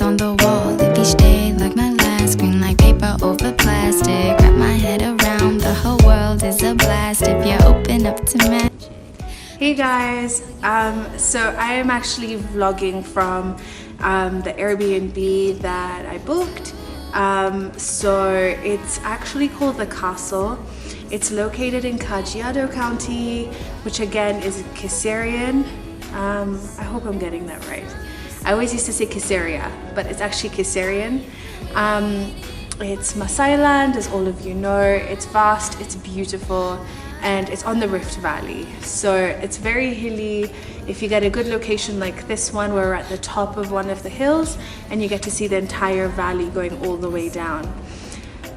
On the wall, live each day like my last. Green like paper over plastic. Wrap my head around, the whole world is a blast if you open up to magic. Hey guys, so I am actually vlogging from the Airbnb that I booked. So it's actually called The Castle. It's located in Kajiado County, which again is Kiserian. I hope I'm getting that right. I always used to say Kiseria, but it's actually Kiserian. It's Maasai land, as all of you know. It's vast, it's beautiful, and it's on the Rift Valley. So it's very hilly. If you get a good location like this one, where we're at the top of one of the hills, and you get to see the entire valley going all the way down.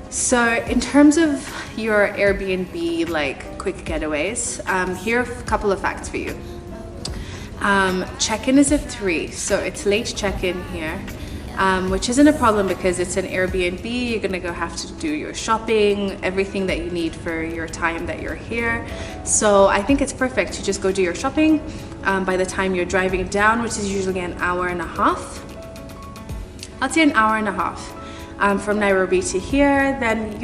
So in terms of your Airbnb, like quick getaways, here are a couple of facts for you. Check-in is at 3, so it's late check-in here, which isn't a problem because it's an Airbnb. You're gonna have to do your shopping, everything that you need for your time that you're here. So I think it's perfect. You just go do your shopping. By the time you're driving down, which is usually an hour and a half, I'd say an hour and a half from Nairobi to here, then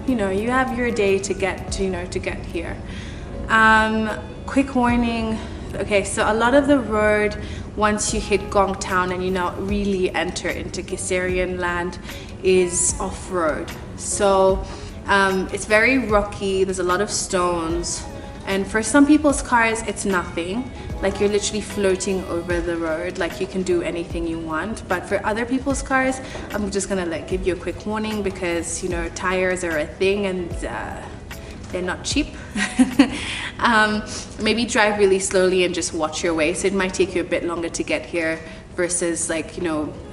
you have your day to get to get here. Quick warning. Okay, so a lot of the road, once you hit Gong Town and you now really enter into Kiserian land, is off-road. So it's very rocky, there's a lot of stones, and for some people's cars it's nothing. Like you're literally floating over the road, like you can do anything you want. But for other people's cars, I'm just gonna give you a quick warning because tires are a thing and they're not cheap. Maybe drive really slowly and just watch your way. So it might take you a bit longer to get here versus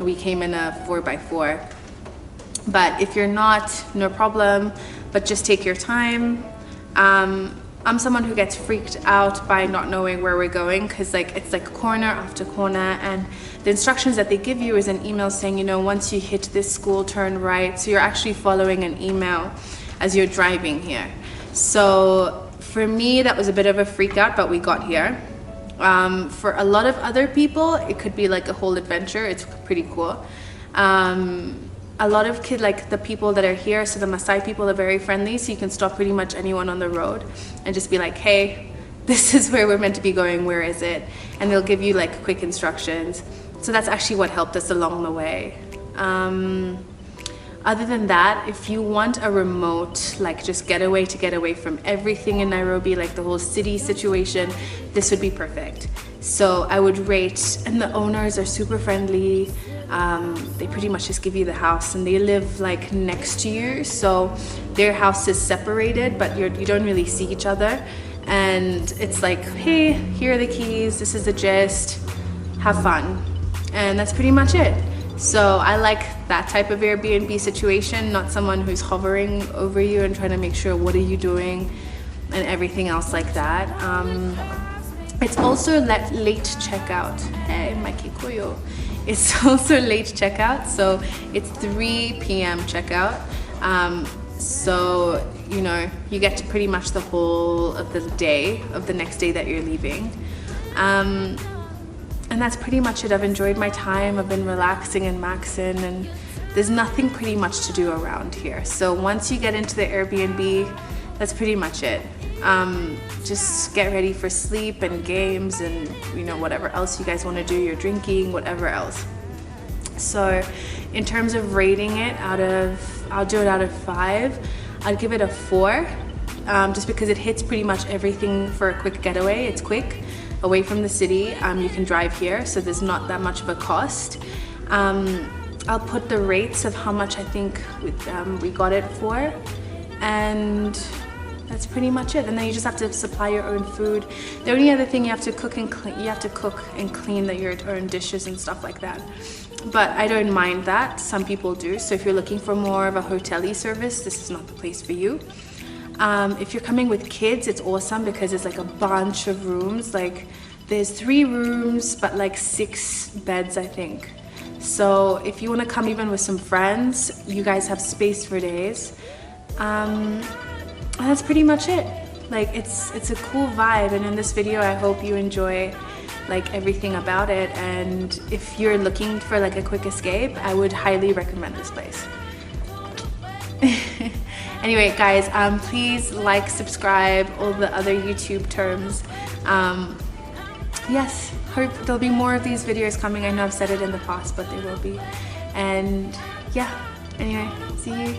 we came in a 4x4. But if you're not, no problem, but just take your time. I'm someone who gets freaked out by not knowing where we're going because it's like corner after corner, and the instructions that they give you is an email saying, once you hit this school, turn right. So you're actually following an email as you're driving here. So for me, that was a bit of a freak out, but we got here. For a lot of other people, it could be like a whole adventure. It's pretty cool. A lot of the people that are here, so the Maasai people are very friendly, so you can stop pretty much anyone on the road and just be like, hey, this is where we're meant to be going, where is it? And they'll give you quick instructions. So that's actually what helped us along the way. Other than that, if you want a remote, just get away from everything in Nairobi, the whole city situation, this would be perfect. So I would rate, and the owners are super friendly. They pretty much just give you the house, and they live next to you. So their house is separated, but you don't really see each other. And it's hey, here are the keys, this is the gist, have fun. And that's pretty much it. So I like that type of Airbnb situation, not someone who's hovering over you and trying to make sure what are you doing and everything else like that. It's also late checkout. Hey, my Kikuyu. It's also late checkout, so it's 3 p.m. checkout. So you get to pretty much the whole of the day of the next day that you're leaving. And that's pretty much it. I've enjoyed my time. I've been relaxing and maxing, and there's nothing pretty much to do around here. So once you get into the Airbnb, that's pretty much it. Just get ready for sleep and games and, you know, whatever else you guys want to do, you're drinking, whatever else. So in terms of rating it I'll do it out of 5. I'd give it a 4, just because it hits pretty much everything for a quick getaway. It's quick, away from the city. You can drive here, so there's not that much of a cost. I'll put the rates of how much I think we got it for, and that's pretty much it. And then you just have to supply your own food. The only other thing, you have to cook and clean your own dishes and stuff like that. But I don't mind that. Some people do. So if you're looking for more of a hotel-y service, this is not the place for you. If you're coming with kids, it's awesome because it's like a bunch of rooms. Like there's 3 rooms, but like 6 beds, I think. So if you want to come even with some friends, you guys have space for days. And that's pretty much it. Like it's a cool vibe, and in this video I hope you enjoy like everything about it. And if you're looking for like a quick escape, I would highly recommend this place. Anyway guys, please like, subscribe, all the other YouTube terms. Yes, hope there'll be more of these videos coming. I know I've said it in the past, but they will be. And yeah, anyway, see you